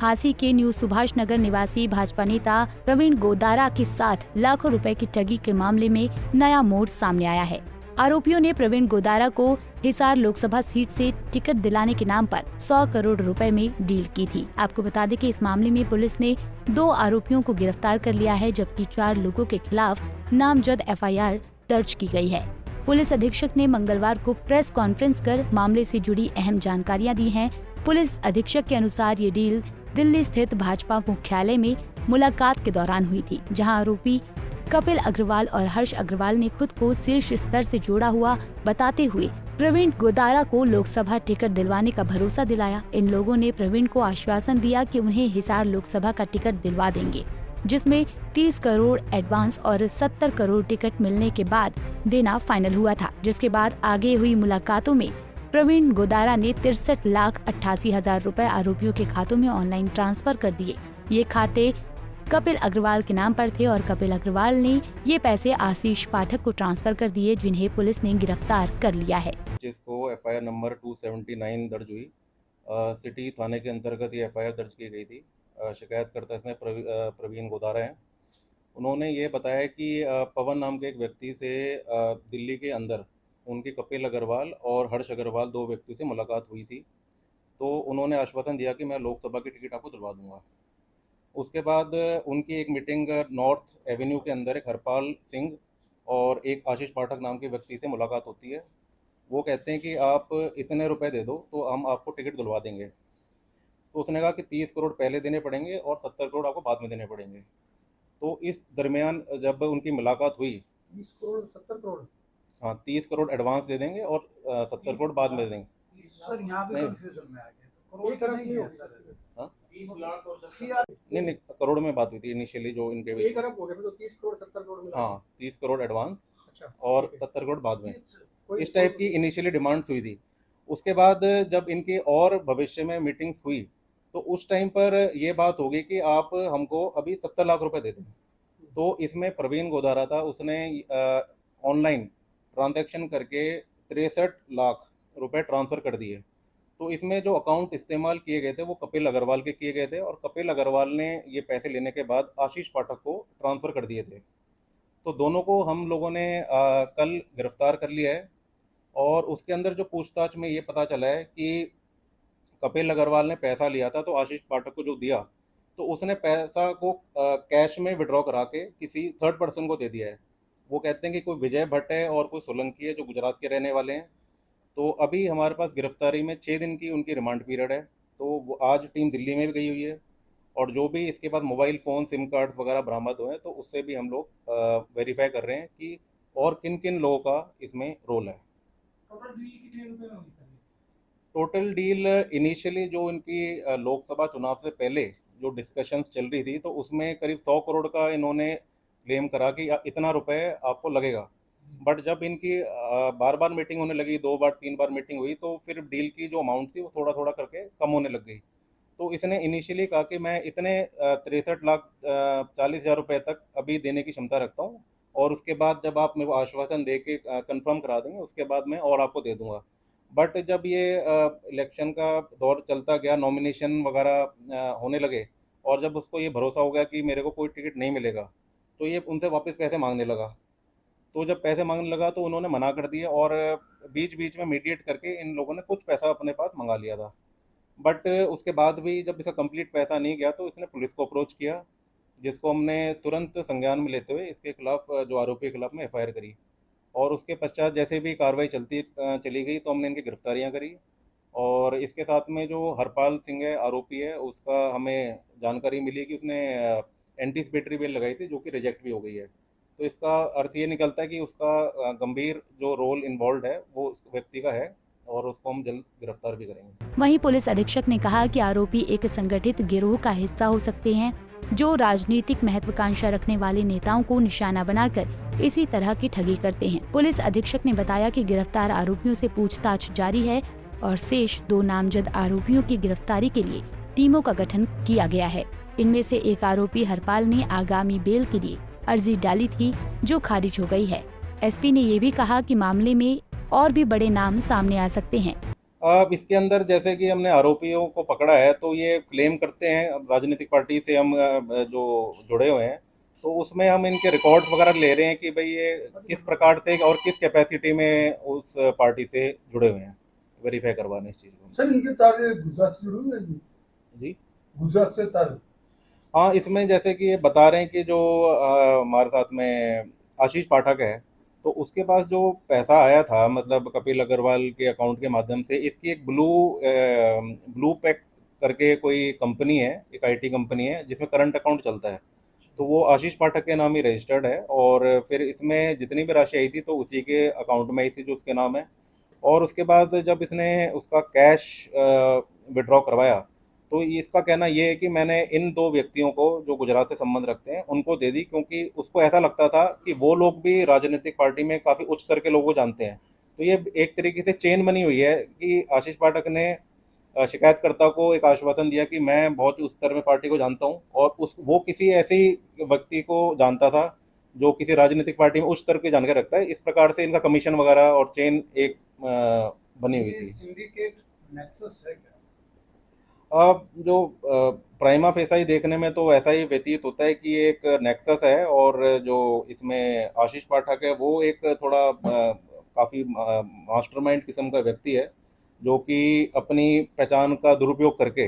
झांसी के न्यू सुभाष नगर निवासी भाजपा नेता प्रवीण गोदारा के साथ लाखों रुपए की ठगी के मामले में नया मोड़ सामने आया है। आरोपियों ने प्रवीण गोदारा को हिसार लोकसभा सीट से टिकट दिलाने के नाम पर 100 करोड़ रुपए में डील की थी। आपको बता दें कि इस मामले में पुलिस ने 2 आरोपियों को गिरफ्तार कर लिया है, जबकि 4 लोगों के खिलाफ नामजद FIR दर्ज की गई है। पुलिस अधीक्षक ने मंगलवार को प्रेस कॉन्फ्रेंस कर मामले से जुड़ी अहम जानकारियां दी हैं। पुलिस अधीक्षक के अनुसार ये डील दिल्ली स्थित भाजपा मुख्यालय में मुलाकात के दौरान हुई थी, जहां आरोपी कपिल अग्रवाल और हर्ष अग्रवाल ने खुद को शीर्ष स्तर से जोड़ा हुआ बताते हुए प्रवीण गोदारा को लोकसभा टिकट दिलवाने का भरोसा दिलाया। इन लोगों ने प्रवीण को आश्वासन दिया कि उन्हें हिसार लोकसभा का टिकट दिलवा देंगे, जिसमें 30 करोड़ एडवांस और 70 करोड़ टिकट मिलने के बाद देना फाइनल हुआ था। जिसके बाद आगे हुई मुलाकातों में प्रवीण गोदारा ने 63,88,000 रुपए आरोपियों के खातों में ऑनलाइन ट्रांसफर कर दिए। ये खाते कपिल अग्रवाल के नाम पर थे और कपिल अग्रवाल ने ये पैसे आशीष पाठक को ट्रांसफर कर दिए, जिन्हें पुलिस ने गिरफ्तार कर लिया है। जिसको FIR नंबर 279 दर्ज हुई, सिटी थाने के अंतर्गत ये FIR दर्ज की गई थी। शिकायतकर्ता इसमें प्रवीण गोदारा हैं। उन्होंने ये बताया कि पवन नाम के एक व्यक्ति से दिल्ली के अंदर उनके कपिल अग्रवाल और हर्ष अग्रवाल 2 व्यक्तियों से मुलाकात हुई थी। तो उन्होंने आश्वासन दिया कि मैं लोकसभा की टिकट आपको दिलवा दूंगा। उसके बाद उनकी एक मीटिंग नॉर्थ एवेन्यू के अंदर एक हरपाल सिंह और एक आशीष पाठक नाम के व्यक्ति से मुलाकात होती है। वो कहते हैं कि आप इतने रुपए दे दो तो हम आपको टिकट दिलवा देंगे। तो उसने कहा कि 30 करोड़ पहले देने पड़ेंगे और 70 करोड़ आपको बाद में देने पड़ेंगे। तो इस दरमियान जब उनकी मुलाकात हुई, 30 करोड़ 70 करोड़, हाँ 30 करोड़ एडवांस दे देंगे और 70 करोड़ बाद में देंगे। सर यहाँ भी कंफ्यूजन में आ गया, करोड़ का नहीं है, हाँ 30 लाख और नहीं करोड़ में बात हुई थी इनिशियली जो इनके 1 अरब हो गया, फिर तो 30 करोड़ 70 करोड़ मिला। हाँ 30 करोड़ एडवांस अच्छा, और 70 करोड़ बाद में, इस टाइप की इनिशियली डिमांड्स हुई थी। उसके बाद जब इनकी और भविष्य में मीटिंग्स हुई तो उस टाइम पर ये बात होगी कि आप हमको अभी 70 लाख रुपए दे दें। तो इसमें प्रवीण गोदारा था, उसने ऑनलाइन ट्रांजैक्शन करके 63 लाख रुपए ट्रांसफ़र कर दिए। तो इसमें जो अकाउंट इस्तेमाल किए गए थे वो कपिल अग्रवाल के किए गए थे और कपिल अग्रवाल ने ये पैसे लेने के बाद आशीष पाठक को ट्रांसफ़र कर दिए थे। तो दोनों को हम लोगों ने कल गिरफ्तार कर लिया है और उसके अंदर जो पूछताछ में ये पता चला है कि कपिल अग्रवाल ने पैसा लिया था तो आशीष पाठक को जो दिया तो उसने पैसा को कैश में विड्रॉ करा के किसी थर्ड पर्सन को दे दिया है। वो कहते हैं कि कोई विजय भट्ट है और कोई सोलंकी है जो गुजरात के रहने वाले हैं। तो अभी हमारे पास गिरफ्तारी में 6 दिन की उनकी रिमांड पीरियड है। तो वो आज टीम दिल्ली में भी गई हुई है और जो भी इसके बाद मोबाइल फ़ोन सिम कार्ड वगैरह बरामद हुए हैं तो उससे भी हम लोग वेरीफाई कर रहे हैं कि और किन किन लोगों का इसमें रोल है। टोटल डील इनिशियली जो इनकी लोकसभा चुनाव से पहले जो डिस्कशंस चल रही थी तो उसमें करीब 100 करोड़ का इन्होंने क्लेम करा कि इतना रुपए आपको लगेगा। बट जब इनकी बार बार मीटिंग होने लगी, 2 बार 3 बार मीटिंग हुई तो फिर डील की जो अमाउंट थी वो थोड़ा थोड़ा करके कम होने लग गई। तो इसने इनिशियली कहा कि मैं इतने 63,40,000 रुपये तक अभी देने की क्षमता रखता हूँ और उसके बाद जब आप मेरे को आश्वासन दे के कन्फर्म करा देंगे उसके बाद मैं और आपको दे दूँगा। बट जब ये इलेक्शन का दौर चलता गया, नॉमिनेशन वगैरह होने लगे और जब उसको ये भरोसा हो गया कि मेरे को कोई टिकट नहीं मिलेगा तो ये उनसे वापस पैसे मांगने लगा। तो जब पैसे मांगने लगा तो उन्होंने मना कर दिया और बीच बीच में मीडिएट करके इन लोगों ने कुछ पैसा अपने पास मंगा लिया था। बट उसके बाद भी जब इसका कंप्लीट पैसा नहीं गया तो इसने पुलिस को अप्रोच किया, जिसको हमने तुरंत संज्ञान में लेते हुए इसके खिलाफ जो आरोपी के खिलाफ में FIR करी और उसके पश्चात जैसे भी कार्रवाई चली गई तो हमने इनकी गिरफ्तारियां करी। और इसके साथ में जो हरपाल सिंह है आरोपी है, उसका हमें जानकारी मिली कि उसने एंटीसिपेटरी बेल लगाई थी जो कि रिजेक्ट भी हो गई है। तो इसका अर्थ ये निकलता है कि उसका गंभीर जो रोल इन्वॉल्व है वो उस व्यक्ति का है और उसको हम जल्द गिरफ्तार भी करेंगे। वहीं पुलिस अधीक्षक ने कहा कि आरोपी एक संगठित गिरोह का हिस्सा हो सकते हैं जो राजनीतिक महत्वाकांक्षा रखने वाले नेताओं को निशाना बनाकर इसी तरह की ठगी करते हैं। पुलिस अधीक्षक ने बताया कि गिरफ्तार आरोपियों से पूछताछ जारी है और शेष 2 नामजद आरोपियों की गिरफ्तारी के लिए टीमों का गठन किया गया है। इनमें से एक आरोपी हरपाल ने आगामी बेल के लिए अर्जी डाली थी जो खारिज हो गई है। SP ने ये भी कहा कि मामले में और भी बड़े नाम सामने आ सकते हैं। अब इसके अंदर जैसे कि हमने आरोपियों को पकड़ा है तो ये क्लेम करते हैं, अब राजनीतिक पार्टी से हम जो जुड़े हुए हैं तो उसमें हम इनके रिकॉर्ड्स वगैरह ले रहे हैं कि भाई ये किस प्रकार से और किस कैपेसिटी में उस पार्टी से जुड़े हुए हैं, वेरीफाई करवाने इस चीज़ को। सर इनके तार गुजरात से जुड़े हुए हैं जी? जी गुजरात से तार? हाँ, इसमें जैसे कि ये बता रहे हैं कि जो हमारे साथ में आशीष पाठक है तो उसके पास जो पैसा आया था मतलब कपिल अग्रवाल के अकाउंट के माध्यम से, इसकी एक ब्लू पैक करके कोई कंपनी है, एक आईटी कंपनी है जिसमें करंट अकाउंट चलता है, तो वो आशीष पाठक के नाम ही रजिस्टर्ड है और फिर इसमें जितनी भी राशि आई थी तो उसी के अकाउंट में आई थी जो उसके नाम है। और उसके बाद जब इसने उसका कैश विड्रॉ करवाया तो इसका कहना ये है कि मैंने इन दो व्यक्तियों को जो गुजरात से संबंध रखते हैं उनको दे दी, क्योंकि उसको ऐसा लगता था कि वो लोग भी राजनीतिक पार्टी में काफ़ी उच्च स्तर के लोगों को जानते हैं। तो ये एक तरीके से चेन बनी हुई है कि आशीष पाठक ने शिकायतकर्ता को एक आश्वासन दिया कि मैं बहुत उच्च स्तर में पार्टी को जानता हूँ और वो किसी ऐसे ही व्यक्ति को जानता था जो किसी राजनीतिक पार्टी में उच्च स्तर की जानकारी रखता है। इस प्रकार से इनका कमीशन वगैरह और चेन एक बनी हुई थी। सिंडिकेट नेक्सस है क्या? अब जो प्राइमा फेसा ही देखने में तो ऐसा ही व्यतीत होता है कि ये एक नेक्सस है और जो इसमें आशीष पाठक है वो एक थोड़ा काफ़ी मास्टरमाइंड किस्म का व्यक्ति है जो कि अपनी पहचान का दुरुपयोग करके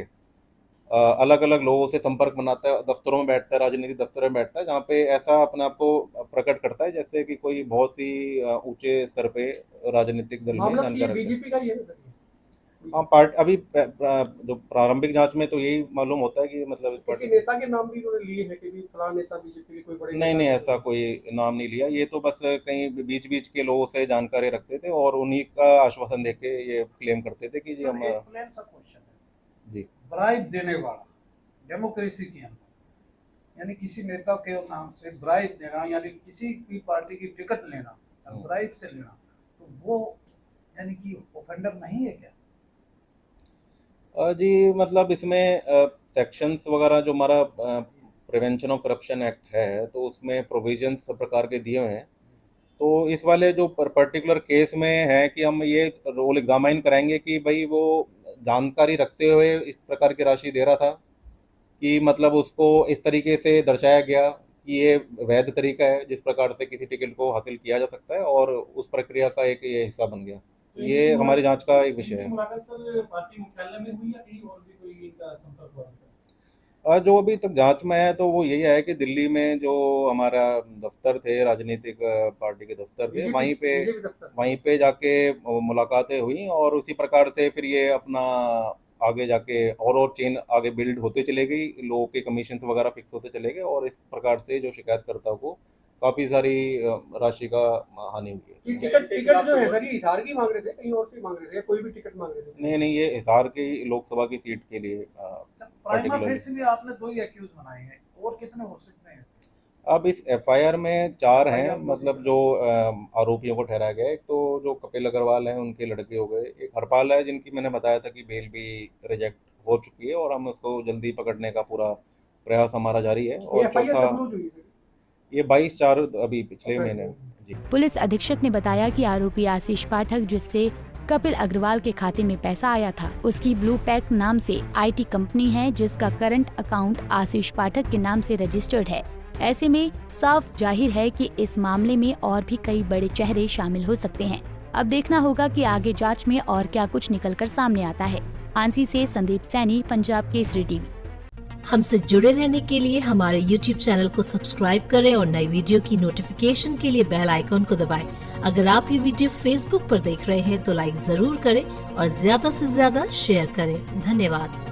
अलग अलग लोगों से संपर्क बनाता है, दफ्तरों में बैठता है, राजनीतिक दफ्तरों में बैठता है जहाँ पे ऐसा अपने आप को प्रकट करता है जैसे कि कोई बहुत ही ऊंचे स्तर पे राजनीतिक दल में मामला जानकारी ये रखता है। बीजेपी का ही है ना सर? हाँ, पार्ट अभी जो प्रारंभिक जांच में तो यही मालूम होता है कि मतलब इस किसी पार्टी नेता के नाम भी उन्होंने लिए हैं कि भी फलां नेता बीजेपी के कोई बड़े नहीं नेता नहीं हैं? ऐसा कोई नाम नहीं लिया, ये तो बस कहीं बीच बीच के लोगों से जानकारी रखते थे और उन्हीं का आश्वासन देके ये क्लेम करते थे कि जी सर, हम एक प्लेन सा क्वेश्चन है, जी ब्राइब देने वाला डेमोक्रेसी के अंदर, यानी किसी नेता के नाम से ब्राइब देना यानी किसी भी पार्टी की टिकट लेना ब्राइब से लेना, तो वो यानी कि ऑफेंडर नहीं है क्या? जी मतलब इसमें सेक्शंस वगैरह जो हमारा प्रिवेंशन ऑफ करप्शन एक्ट है तो उसमें प्रोविजंस सब प्रकार के दिए हुए हैं। तो इस वाले जो पर्टिकुलर केस में है कि हम ये रोल एग्जामाइन कराएंगे कि भाई वो जानकारी रखते हुए इस प्रकार की राशि दे रहा था कि मतलब उसको इस तरीके से दर्शाया गया कि ये वैध तरीका है जिस प्रकार से किसी टिकट को हासिल किया जा सकता है और उस प्रक्रिया का एक ये हिस्सा बन गया। तो ये हमारी जांच का एक विषय है। मुलाकात सर पार्टी मुख्यालय में हुई या कहीं और भी कोई इनका संपर्क हुआ सर? जो अभी तक जांच में है तो वो यही है कि दिल्ली में जो हमारा दफ्तर थे, राजनीतिक पार्टी के दफ्तर थे, वहीं पे जाके मुलाकातें हुई और उसी प्रकार से फिर ये अपना आगे जाके और चेन आगे बिल्ड होते चले गई, लोगों के कमीशन वगैरह फिक्स होते चले गए और इस प्रकार से जो शिकायतकर्ता को काफ़ी सारी राशि का हानि हुई है। ये टिकट जो है सर ये हिसार की मांग रहे थे, कहीं और की मांग रहे थे, कोई भी टिकट मांग रहे थे? नहीं, ये हिसार की लोकसभा की सीट के लिए प्राइमा फेसी में आपने 2 ही एक्यूज बनाए हैं, और कितने हो सकते हैं ऐसे? अब इस एफआईआर में 4 हैं, मतलब जो आरोपियों को ठहराया गया। एक तो जो कपिल अग्रवाल हैं उनके लड़के हो गए, एक हरपाल है जिनकी मैंने बताया था कि बेल भी रिजेक्ट हो चुकी है और हम उसको जल्दी पकड़ने का पूरा प्रयास हमारा जारी है। और चौथा ये 22/4 अभी पिछले महीने। जी। पुलिस अधीक्षक ने बताया कि आरोपी आशीष पाठक, जिससे कपिल अग्रवाल के खाते में पैसा आया था, उसकी ब्लू पैक नाम से आईटी कंपनी है जिसका करंट अकाउंट आशीष पाठक के नाम से रजिस्टर्ड है। ऐसे में साफ जाहिर है कि इस मामले में और भी कई बड़े चेहरे शामिल हो सकते हैं। अब देखना होगा कि आगे जांच में और क्या कुछ निकलकर सामने आता है। आंसी से संदीप सैनी, पंजाब केसरी टीवी। हमसे जुड़े रहने के लिए हमारे YouTube चैनल को सब्सक्राइब करें और नई वीडियो की नोटिफिकेशन के लिए बेल आइकॉन को दबाएं। अगर आप ये वीडियो Facebook पर देख रहे हैं तो लाइक जरूर करें और ज्यादा से ज्यादा शेयर करें। धन्यवाद।